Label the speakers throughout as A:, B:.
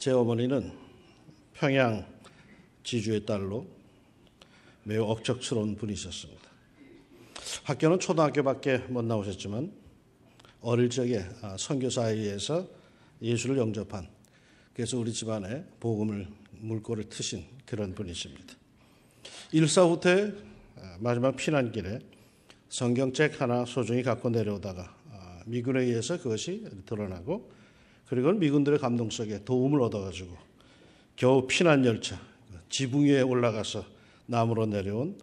A: 제 어머니는 평양 지주의 딸로 매우 억척스러운 분이셨습니다. 학교는 초등학교밖에 못 나오셨지만 어릴 적에 선교사회에서 예수를 영접한, 그래서 우리 집안에 복음을 물꼬를 트신 그런 분이십니다. 일사 후퇴 마지막 피난길에 성경책 하나 소중히 갖고 내려오다가 미군에 의해서 그것이 드러나고, 그리고 미군들의 감동 속에 도움을 얻어가지고 겨우 피난열차 지붕 위에 올라가서 남으로 내려온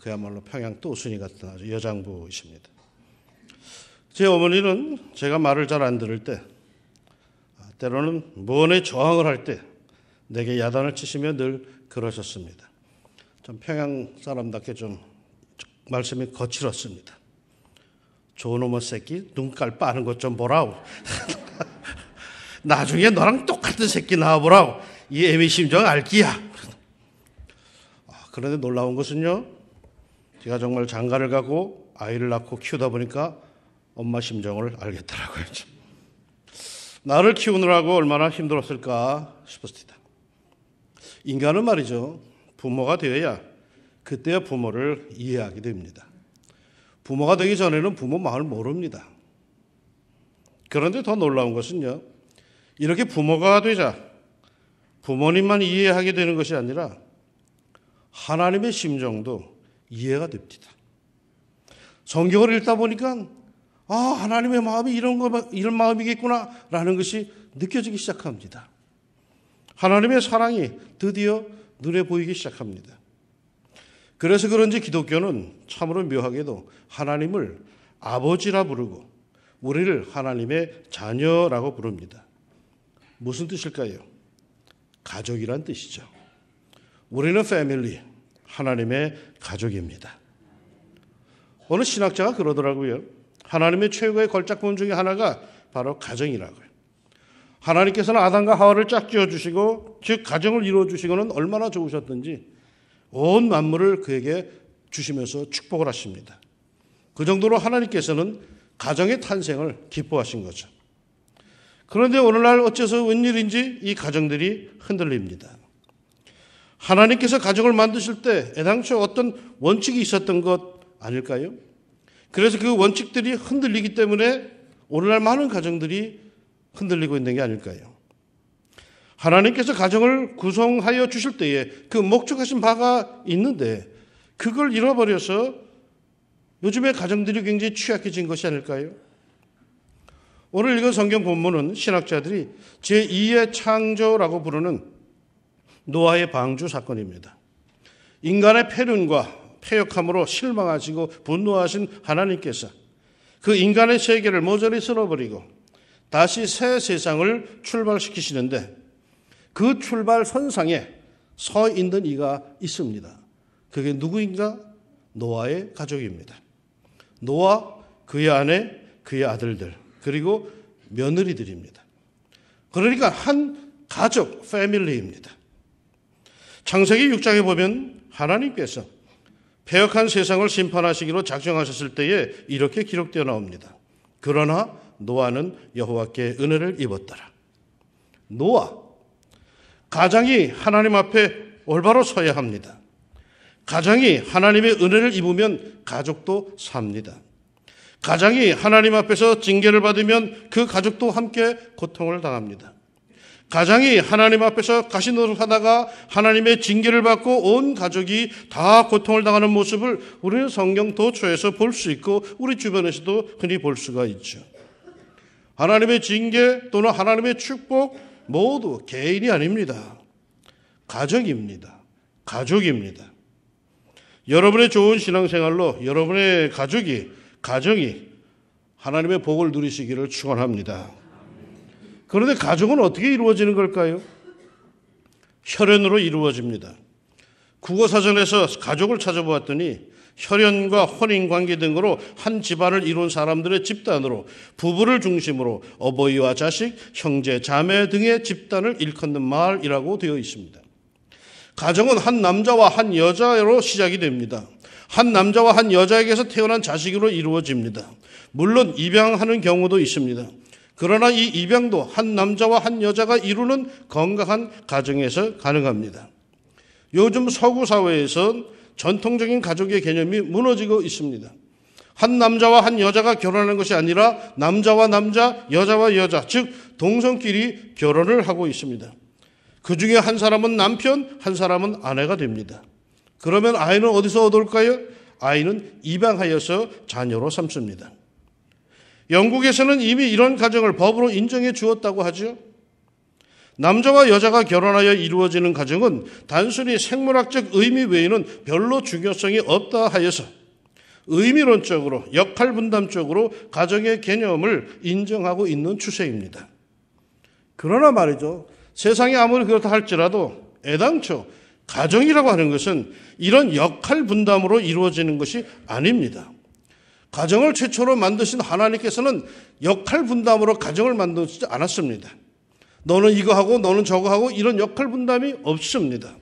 A: 그야말로 평양 또순이 같은 아주 여장부이십니다. 제 어머니는 제가 말을 잘 안 들을 때, 때로는 무언에 저항을 할 때 내게 야단을 치시며 늘 그러셨습니다. 좀 평양 사람답게 좀 말씀이 거칠었습니다. 저놈의 새끼 눈깔 빠는 것 좀 보라고. 나중에 너랑 똑같은 새끼 나와보라고. 이 애미 심정 알기야. 그런데 놀라운 것은요, 제가 정말 장가를 가고 아이를 낳고 키우다 보니까 엄마 심정을 알겠더라고요. 나를 키우느라고 얼마나 힘들었을까 싶었습니다. 인간은 말이죠, 부모가 되어야 그때야 부모를 이해하게 됩니다. 부모가 되기 전에는 부모 마음을 모릅니다. 그런데 더 놀라운 것은요, 이렇게 부모가 되자 부모님만 이해하게 되는 것이 아니라 하나님의 심정도 이해가 됩니다. 성경을 읽다 보니까 하나님의 마음이 이런 마음이겠구나라는 것이 느껴지기 시작합니다. 하나님의 사랑이 드디어 눈에 보이기 시작합니다. 그래서 그런지 기독교는 참으로 묘하게도 하나님을 아버지라 부르고 우리를 하나님의 자녀라고 부릅니다. 무슨 뜻일까요? 가족이란 뜻이죠. 우리는 패밀리, 하나님의 가족입니다. 어느 신학자가 그러더라고요. 하나님의 최고의 걸작품 중에 하나가 바로 가정이라고요. 하나님께서는 아담과 하와를 짝 지어주시고, 즉 가정을 이루어주시고는 얼마나 좋으셨든지 온 만물을 그에게 주시면서 축복을 하십니다. 그 정도로 하나님께서는 가정의 탄생을 기뻐하신 거죠. 그런데 오늘날 어째서 웬일인지 이 가정들이 흔들립니다. 하나님께서 가정을 만드실 때 애당초 어떤 원칙이 있었던 것 아닐까요? 그래서 그 원칙들이 흔들리기 때문에 오늘날 많은 가정들이 흔들리고 있는 게 아닐까요? 하나님께서 가정을 구성하여 주실 때에 그 목적하신 바가 있는데 그걸 잃어버려서 요즘에 가정들이 굉장히 취약해진 것이 아닐까요? 오늘 읽은 성경 본문은 신학자들이 제2의 창조라고 부르는 노아의 방주 사건입니다. 인간의 패륜과 패역함으로 실망하시고 분노하신 하나님께서 그 인간의 세계를 모조리 쓸어버리고 다시 새 세상을 출발시키시는데 그 출발선상에 서 있는 이가 있습니다. 그게 누구인가? 노아의 가족입니다. 노아, 그의 아내, 그의 아들들, 그리고 며느리들입니다. 그러니까 한 가족, 패밀리입니다. 창세기 6장에 보면 하나님께서 패역한 세상을 심판하시기로 작정하셨을 때에 이렇게 기록되어 나옵니다. 그러나 노아는 여호와께 은혜를 입었더라. 노아, 가장이 하나님 앞에 올바로 서야 합니다. 가장이 하나님의 은혜를 입으면 가족도 삽니다. 가장이 하나님 앞에서 징계를 받으면 그 가족도 함께 고통을 당합니다. 가장이 하나님 앞에서 가시노릇 하다가 하나님의 징계를 받고 온 가족이 다 고통을 당하는 모습을 우리는 성경 도처에서 볼 수 있고 우리 주변에서도 흔히 볼 수가 있죠. 하나님의 징계 또는 하나님의 축복 모두 개인이 아닙니다. 가정입니다. 가족입니다. 여러분의 좋은 신앙생활로 여러분의 가정이 하나님의 복을 누리시기를 축원합니다. 그런데 가족은 어떻게 이루어지는 걸까요? 혈연으로 이루어집니다. 국어사전에서 가족을 찾아보았더니 혈연과 혼인관계 등으로 한 집안을 이룬 사람들의 집단으로 부부를 중심으로 어버이와 자식, 형제, 자매 등의 집단을 일컫는 말이라고 되어 있습니다. 가정은 한 남자와 한 여자로 시작이 됩니다. 한 남자와 한 여자에게서 태어난 자식으로 이루어집니다. 물론 입양하는 경우도 있습니다. 그러나 이 입양도 한 남자와 한 여자가 이루는 건강한 가정에서 가능합니다. 요즘 서구 사회에선 전통적인 가족의 개념이 무너지고 있습니다. 한 남자와 한 여자가 결혼하는 것이 아니라 남자와 남자, 여자와 여자, 즉 동성끼리 결혼을 하고 있습니다. 그 중에 한 사람은 남편, 한 사람은 아내가 됩니다. 그러면 아이는 어디서 얻을까요? 아이는 입양하여서 자녀로 삼습니다. 영국에서는 이미 이런 가정을 법으로 인정해 주었다고 하죠. 남자와 여자가 결혼하여 이루어지는 가정은 단순히 생물학적 의미 외에는 별로 중요성이 없다 하여서 의미론적으로 역할 분담적으로 가정의 개념을 인정하고 있는 추세입니다. 그러나 말이죠. 세상이 아무리 그렇다 할지라도 애당초 가정이라고 하는 것은 이런 역할 분담으로 이루어지는 것이 아닙니다. 가정을 최초로 만드신 하나님께서는 역할 분담으로 가정을 만들지 않았습니다. 너는 이거 하고 너는 저거 하고 이런 역할 분담이 없습니다.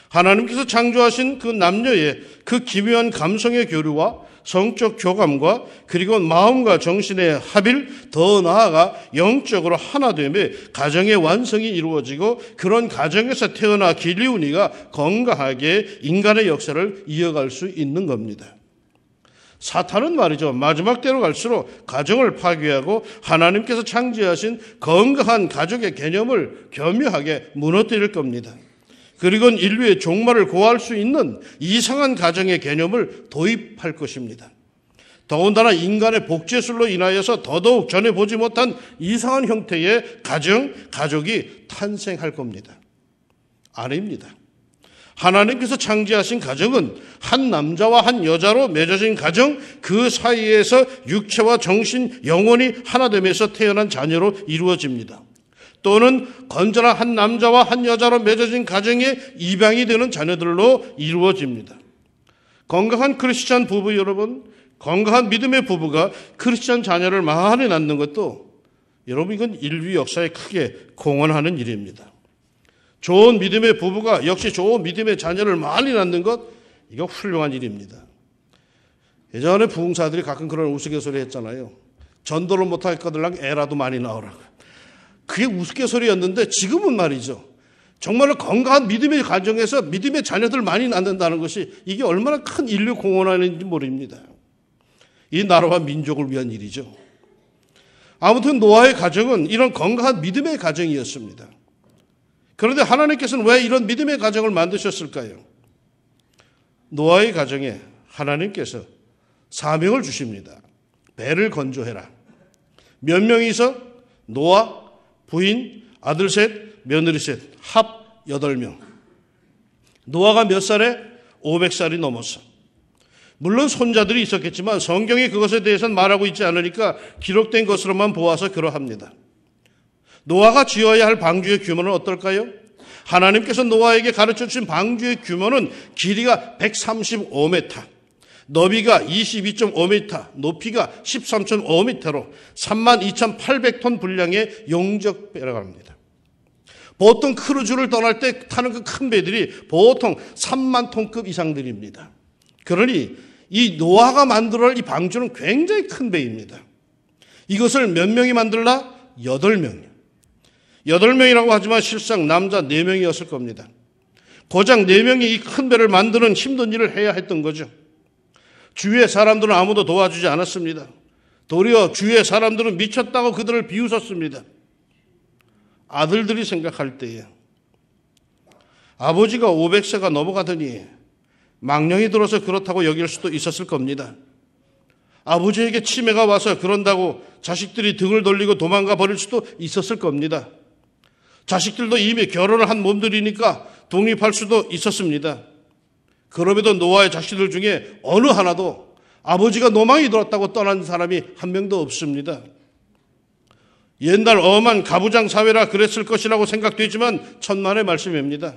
A: 하나님께서 창조하신 그 남녀의 그 기묘한 감성의 교류와 성적 교감과 그리고 마음과 정신의 합일, 더 나아가 영적으로 하나됨에 가정의 완성이 이루어지고 그런 가정에서 태어나 길리우니가 건강하게 인간의 역사를 이어갈 수 있는 겁니다. 사탄은 말이죠. 마지막 때로 갈수록 가정을 파괴하고 하나님께서 창조하신 건강한 가족의 개념을 교묘하게 무너뜨릴 겁니다. 그리고 인류의 종말을 고할 수 있는 이상한 가정의 개념을 도입할 것입니다. 더군다나 인간의 복제술로 인하여서 더더욱 전에 보지 못한 이상한 형태의 가족이 탄생할 겁니다. 아닙니다. 하나님께서 창조하신 가정은 한 남자와 한 여자로 맺어진 가정, 그 사이에서 육체와 정신, 영혼이 하나됨에서 태어난 자녀로 이루어집니다. 또는 건전한 한 남자와 한 여자로 맺어진 가정의 입양이 되는 자녀들로 이루어집니다. 건강한 크리스찬 부부 여러분, 건강한 믿음의 부부가 크리스찬 자녀를 많이 낳는 것도 여러분 이건 인류 역사에 크게 공헌하는 일입니다. 좋은 믿음의 부부가 역시 좋은 믿음의 자녀를 많이 낳는 것, 이거 훌륭한 일입니다. 예전에 부흥사들이 가끔 그런 우스갯소리 했잖아요. 전도를 못할 거들랑 애라도 많이 낳으라고. 그게 우스갯소리였는데 지금은 말이죠. 정말로 건강한 믿음의 가정에서 믿음의 자녀들 많이 낳는다는 것이 이게 얼마나 큰 인류 공헌하는지 모릅니다. 이 나라와 민족을 위한 일이죠. 아무튼 노아의 가정은 이런 건강한 믿음의 가정이었습니다. 그런데 하나님께서는 왜 이런 믿음의 가정을 만드셨을까요? 노아의 가정에 하나님께서 사명을 주십니다. 배를 건조해라. 몇 명이서? 노아, 부인, 아들 셋, 며느리 셋, 합 8명. 노아가 몇 살에? 500살이 넘었어. 물론 손자들이 있었겠지만 성경이 그것에 대해서는 말하고 있지 않으니까 기록된 것으로만 보아서 그러합니다. 노아가 지어야 할 방주의 규모는 어떨까요? 하나님께서 노아에게 가르쳐 주신 방주의 규모는 길이가 135m, 너비가 22.5m, 높이가 13.5m로 32,800톤 분량의 용적배라고 합니다. 보통 크루즈를 떠날 때 타는 그 큰 배들이 보통 3만 톤급 이상들입니다. 그러니 이 노아가 만들어낼 이 방주는 굉장히 큰 배입니다. 이것을 몇 명이 만들라? 8명이요. 8명이라고 하지만 실상 남자 4명이었을 겁니다. 고작 4명이 이 큰 배를 만드는 힘든 일을 해야 했던 거죠. 주위의 사람들은 아무도 도와주지 않았습니다. 도리어 주위의 사람들은 미쳤다고 그들을 비웃었습니다. 아들들이 생각할 때에 아버지가 500세가 넘어가더니 망령이 들어서 그렇다고 여길 수도 있었을 겁니다. 아버지에게 치매가 와서 그런다고 자식들이 등을 돌리고 도망가 버릴 수도 있었을 겁니다. 자식들도 이미 결혼을 한 몸들이니까 독립할 수도 있었습니다. 그럼에도 노아의 자식들 중에 어느 하나도 아버지가 노망이 들었다고 떠난 사람이 한 명도 없습니다. 옛날 엄한 가부장 사회라 그랬을 것이라고 생각되지만 천만의 말씀입니다.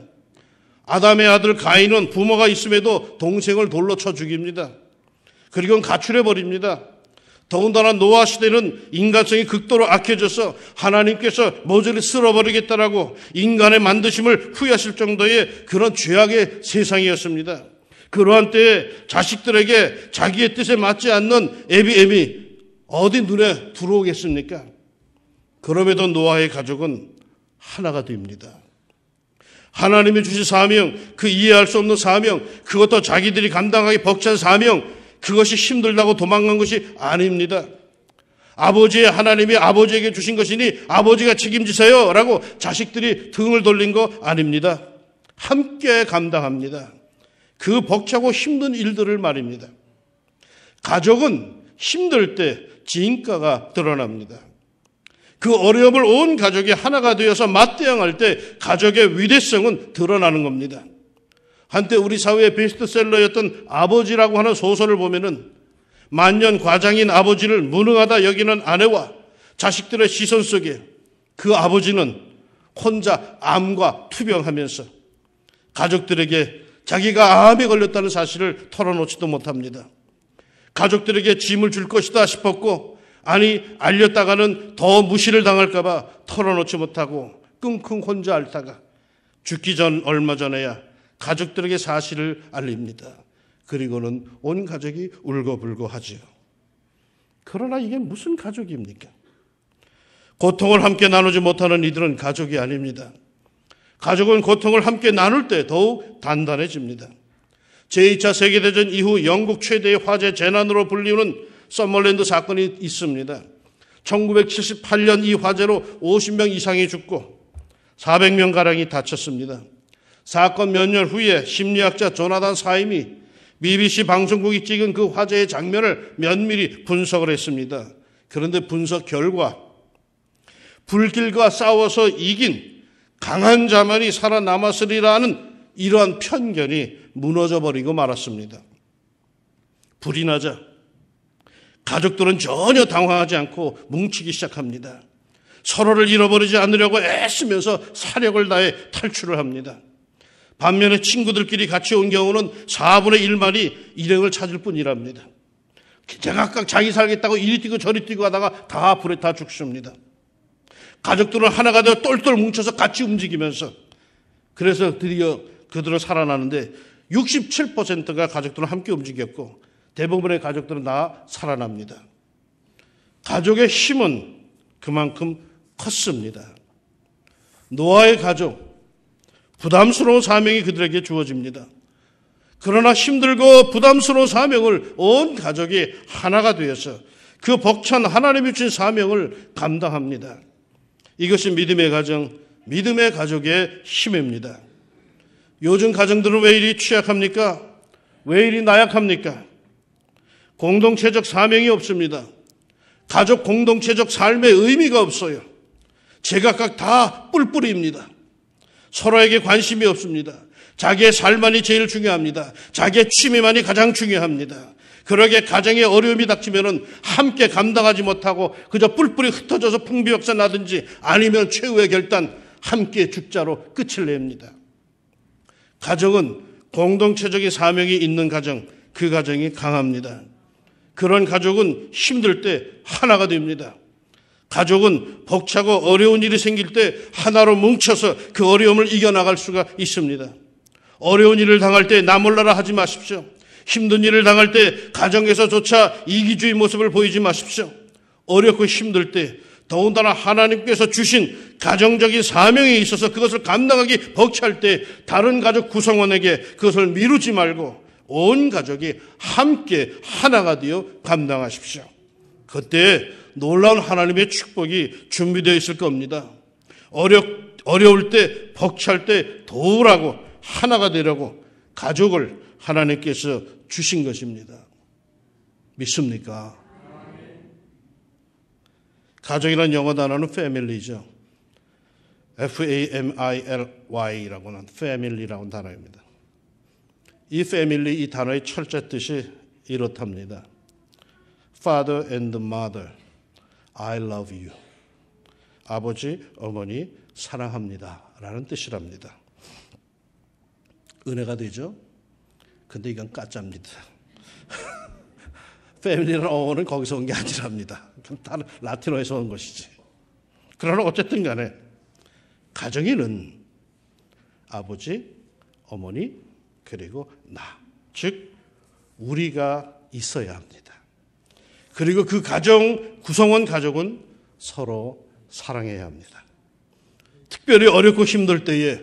A: 아담의 아들 가인은 부모가 있음에도 동생을 돌로 쳐 죽입니다. 그리고 가출해버립니다. 더군다나 노아 시대는 인간성이 극도로 악해져서 하나님께서 모조리 쓸어버리겠다라고 인간의 만드심을 후회하실 정도의 그런 죄악의 세상이었습니다. 그러한 때에 자식들에게 자기의 뜻에 맞지 않는 애비애미 어디 눈에 들어오겠습니까? 그럼에도 노아의 가족은 하나가 됩니다. 하나님이 주신 사명, 그 이해할 수 없는 사명, 그것도 자기들이 감당하기 벅찬 사명, 그것이 힘들다고 도망간 것이 아닙니다. 아버지의 하나님이 아버지에게 주신 것이니 아버지가 책임지세요 라고 자식들이 등을 돌린 거 아닙니다. 함께 감당합니다. 그 벅차고 힘든 일들을 말입니다. 가족은 힘들 때 진가가 드러납니다. 그 어려움을 온 가족이 하나가 되어서 맞대응할 때 가족의 위대성은 드러나는 겁니다. 한때 우리 사회의 베스트셀러였던 아버지라고 하는 소설을 보면은 만년 과장인 아버지를 무능하다 여기는 아내와 자식들의 시선 속에 그 아버지는 혼자 암과 투병하면서 가족들에게 자기가 암에 걸렸다는 사실을 털어놓지도 못합니다. 가족들에게 짐을 줄 것이다 싶었고 아니 알렸다가는 더 무시를 당할까 봐 털어놓지 못하고 끙끙 혼자 앓다가 죽기 전 얼마 전에야 가족들에게 사실을 알립니다. 그리고는 온 가족이 울고불고 하지요. 그러나 이게 무슨 가족입니까? 고통을 함께 나누지 못하는 이들은 가족이 아닙니다. 가족은 고통을 함께 나눌 때 더욱 단단해집니다. 제2차 세계대전 이후 영국 최대의 화재 재난으로 불리우는 서머랜드 사건이 있습니다. 1978년 이 화재로 50명 이상이 죽고 400명가량이 다쳤습니다. 사건 몇 년 후에 심리학자 조나단 사임이 BBC 방송국이 찍은 그 화재의 장면을 면밀히 분석을 했습니다. 그런데 분석 결과 불길과 싸워서 이긴 강한 자만이 살아남았으리라는 이러한 편견이 무너져버리고 말았습니다. 불이 나자 가족들은 전혀 당황하지 않고 뭉치기 시작합니다. 서로를 잃어버리지 않으려고 애쓰면서 사력을 다해 탈출을 합니다. 반면에 친구들끼리 같이 온 경우는 4분의 1만이 일행을 찾을 뿐이랍니다. 각각 자기 살겠다고 이리 뛰고 저리 뛰고 하다가 다 불에 다 죽습니다. 가족들은 하나가 되어 똘똘 뭉쳐서 같이 움직이면서 그래서 드디어 그들은 살아나는데 67%가 가족들은 함께 움직였고 대부분의 가족들은 다 살아납니다. 가족의 힘은 그만큼 컸습니다. 노아의 가족, 부담스러운 사명이 그들에게 주어집니다. 그러나 힘들고 부담스러운 사명을 온 가족이 하나가 되어서 그 벅찬 하나님이 주신 사명을 감당합니다. 이것이 믿음의 가정, 믿음의 가족의 힘입니다. 요즘 가정들은 왜 이리 취약합니까? 왜 이리 나약합니까? 공동체적 사명이 없습니다. 가족 공동체적 삶의 의미가 없어요. 제각각 다 뿔뿔이입니다. 서로에게 관심이 없습니다. 자기의 삶만이 제일 중요합니다. 자기의 취미만이 가장 중요합니다. 그러게 가정에 어려움이 닥치면 함께 감당하지 못하고 그저 뿔뿔이 흩어져서 풍비박산 나든지 아니면 최후의 결단 함께 죽자로 끝을 냅니다. 가정은 공동체적인 사명이 있는 가정, 그 가정이 강합니다. 그런 가족은 힘들 때 하나가 됩니다. 가족은 벅차고 어려운 일이 생길 때 하나로 뭉쳐서 그 어려움을 이겨나갈 수가 있습니다. 어려운 일을 당할 때 나 몰라라 하지 마십시오. 힘든 일을 당할 때 가정에서조차 이기주의 모습을 보이지 마십시오. 어렵고 힘들 때 더군다나 하나님께서 주신 가정적인 사명이 있어서 그것을 감당하기 벅찰 때 다른 가족 구성원에게 그것을 미루지 말고 온 가족이 함께 하나가 되어 감당하십시오. 그때 놀라운 하나님의 축복이 준비되어 있을 겁니다. 어려울 때, 벅찰 때 도우라고 하나가 되려고 가족을 하나님께서 주신 것입니다. 믿습니까? 가족이라는 영어 단어는 family죠. F-A-M-I-L-Y라고 하는 family라는 단어입니다. 이 family, 이 단어의 철자 뜻이 이렇답니다. Father and mother, I love you. 아버지, 어머니 사랑합니다 라는 뜻이랍니다. 은혜가 되죠? 근데 이건 가짜입니다. 패밀리라는 어원은 거기서 온 게 아니랍니다. 다른 라틴어에서 온 것이지. 그러나 어쨌든 간에 가정에는 아버지, 어머니, 그리고 나, 즉 우리가 있어야 합니다. 그리고 그 가정, 구성원 가족은 서로 사랑해야 합니다. 특별히 어렵고 힘들 때에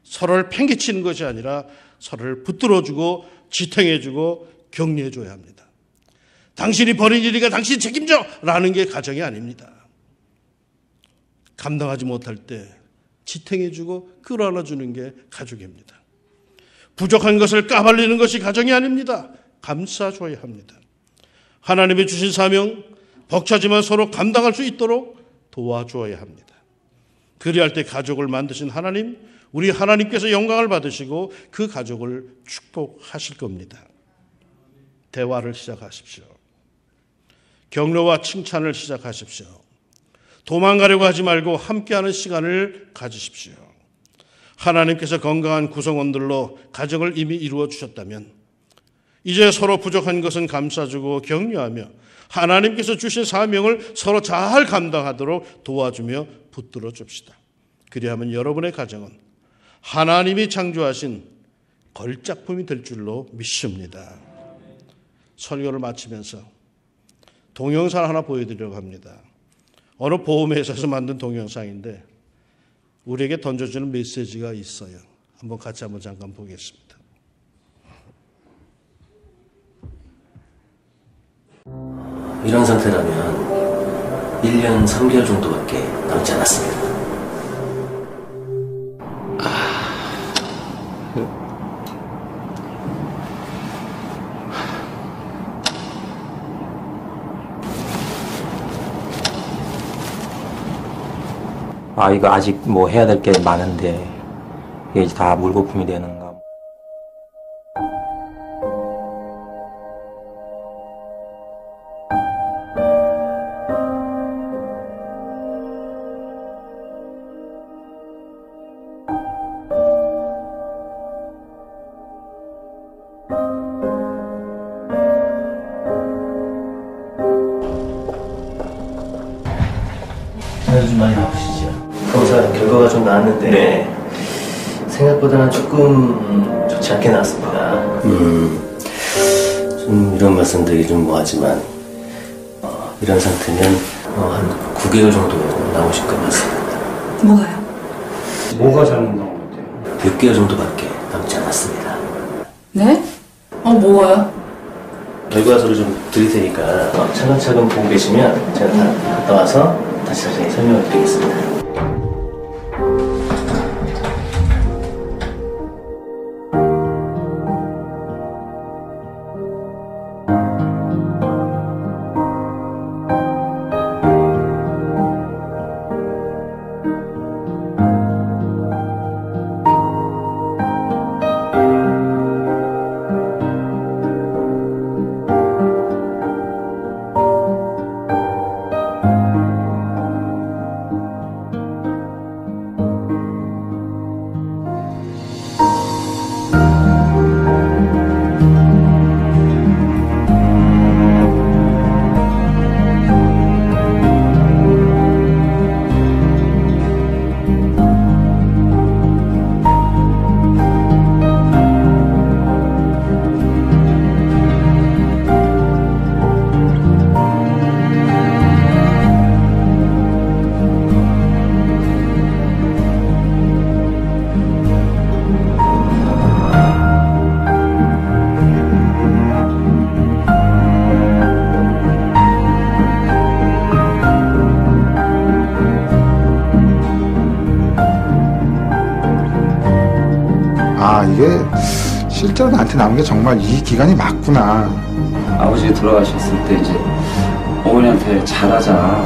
A: 서로를 팽개치는 것이 아니라 서로를 붙들어주고 지탱해주고 격려해줘야 합니다. 당신이 벌인 일이니까 당신이 책임져! 라는 게 가정이 아닙니다. 감당하지 못할 때 지탱해주고 끌어안아주는 게 가족입니다. 부족한 것을 까발리는 것이 가정이 아닙니다. 감싸줘야 합니다. 하나님이 주신 사명, 벅차지만 서로 감당할 수 있도록 도와줘야 합니다. 그리할 때 가족을 만드신 하나님, 우리 하나님께서 영광을 받으시고 그 가족을 축복하실 겁니다. 대화를 시작하십시오. 격려와 칭찬을 시작하십시오. 도망가려고 하지 말고 함께하는 시간을 가지십시오. 하나님께서 건강한 구성원들로 가정을 이미 이루어 주셨다면 이제 서로 부족한 것은 감싸주고 격려하며 하나님께서 주신 사명을 서로 잘 감당하도록 도와주며 붙들어 줍시다. 그리하면 여러분의 가정은 하나님이 창조하신 걸작품이 될 줄로 믿습니다. 설교를 마치면서 동영상 하나 보여드리려고 합니다. 어느 보험회사에서 만든 동영상인데 우리에게 던져주는 메시지가 있어요. 한번 같이 잠깐 보겠습니다.
B: 이런 상태라면 1년 3개월 정도밖에 남지 않았습니다.
C: 이거 아직 뭐 해야 될 게 많은데 이게 다 물거품이 되는가.
B: 요즘 많이 아프시죠? 검사 결과가 좀 나왔는데 네. 생각보다는 조금 좋지 않게 나왔습니다. 좀 이런 말씀 드리기 좀 뭐하지만 이런 상태면 한 9개월 정도 남으실 것 같습니다.
D: 뭐가요?
E: 뭐가 잘못 나온 것 같아요?
B: 6개월 정도밖에 남지 않았습니다.
D: 네? 뭐가요?
B: 결과서를 좀 드릴 테니까 차근차근 보고 계시면 제가 다 갔다 와서 다시 자세히 설명을 드리겠습니다.
F: 이게 실제로 나한테 나온 게 정말 이 기간이 맞구나.
E: 아버지가 돌아가셨을 때 이제 어머니한테 잘하자.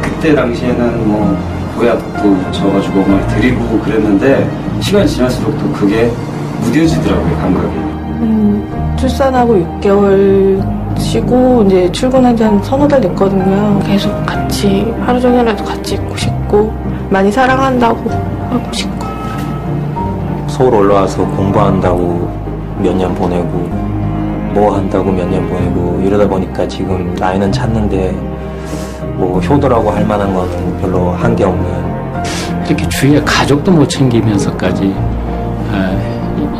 E: 그때 당시에는 뭐 보약도 져가지고 어머니 드리고 그랬는데 시간이 지날수록 또 그게 무뎌지더라고요, 감각이.
G: 출산하고 6개월 쉬고 이제 출근한 지 한 서너 달 됐거든요. 계속 같이 하루 종일라도 같이 있고 싶고 많이 사랑한다고 하고 싶고.
C: 서울 올라와서 공부한다고 몇 년 보내고 뭐 한다고 몇 년 보내고 이러다 보니까 지금 나이는 찼는데 뭐 효도라고 할 만한 건 별로 한 게 없는.
H: 이렇게 주위에 가족도 못 챙기면서까지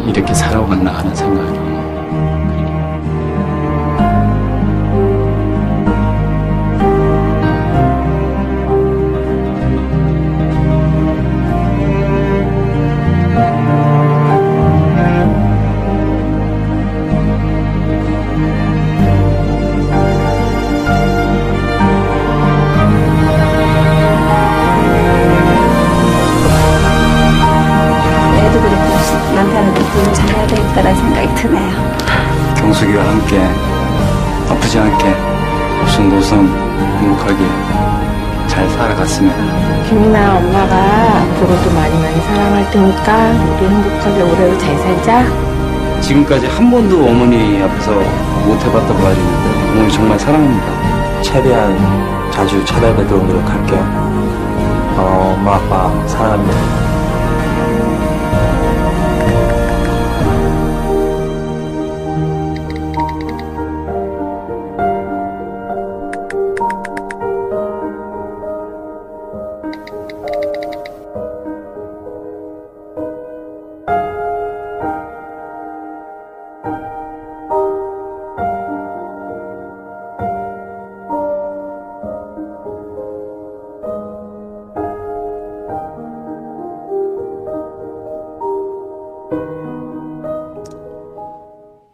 H: 이렇게 살아왔나 하는 생각이.
E: 함께 아프지 않게 오손도손 행복하게 잘 살아갔습니다.
G: 규민아, 엄마가 앞으로도 많이 사랑할 테니까 우리 행복하게 오래도 잘 살자.
E: 지금까지 한 번도 어머니 앞에서 못 해봤다고 하시는데 어머니 정말 사랑합니다.
C: 최대한 자주 찾아뵙도록 노력할게요. 엄마, 아빠 사랑합니다.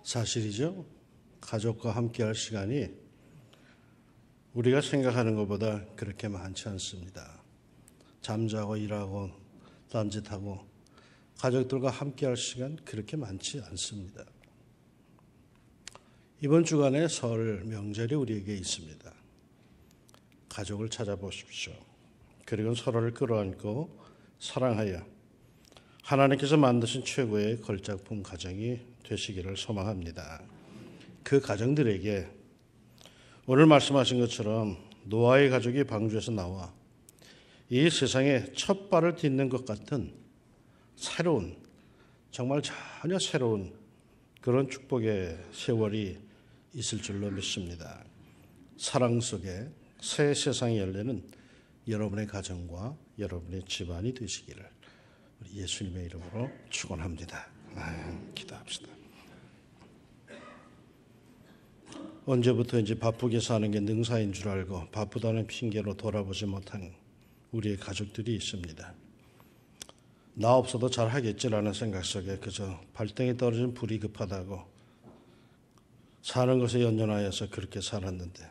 A: 사실이죠. 가족과 함께할 시간이 우리가 생각하는 것보다 그렇게 많지 않습니다. 잠자고 일하고 딴짓하고 가족들과 함께할 시간 그렇게 많지 않습니다. 이번 주간에 설 명절이 우리에게 있습니다. 가족을 찾아보십시오. 그리고 서로를 끌어안고 사랑하여 하나님께서 만드신 최고의 걸작품 가정이 되시기를 소망합니다. 그 가정들에게 오늘 말씀하신 것처럼 노아의 가족이 방주에서 나와 이 세상에 첫 발을 딛는 것 같은 새로운, 정말 전혀 새로운 그런 축복의 세월이 있을 줄로 믿습니다. 사랑 속에 새 세상이 열리는 여러분의 가정과 여러분의 집안이 되시기를 우리 예수님의 이름으로 축원합니다. 기도합시다. 언제부터인지 바쁘게 사는 게 능사인 줄 알고 바쁘다는 핑계로 돌아보지 못한 우리의 가족들이 있습니다. 나 없어도 잘하겠지라는 생각 속에 그저 발등에 떨어진 불이 급하다고 사는 것에 연연하여서 그렇게 살았는데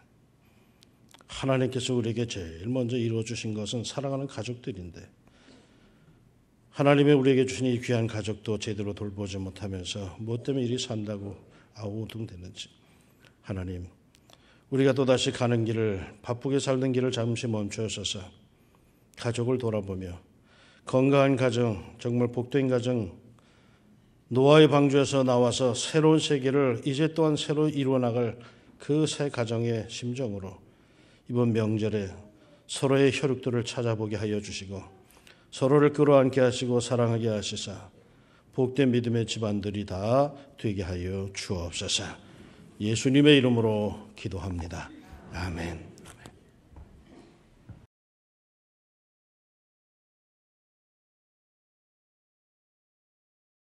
A: 하나님께서 우리에게 제일 먼저 이루어주신 것은 사랑하는 가족들인데 하나님의 우리에게 주신 이 귀한 가족도 제대로 돌보지 못하면서 무엇 때문에 이리 산다고 아우둥대는지 하나님, 우리가 또다시 가는 길을, 바쁘게 살던 길을 잠시 멈춰서서 가족을 돌아보며 건강한 가정, 정말 복된 가정, 노아의 방주에서 나와서 새로운 세계를 이제 또한 새로 이루어나갈 그 새 가정의 심정으로 이번 명절에 서로의 혈육들을 찾아보게 하여 주시고 서로를 끌어안게 하시고 사랑하게 하시사 복된 믿음의 집안들이 다 되게 하여 주옵소서. 예수님의 이름으로 기도합니다. 아멘.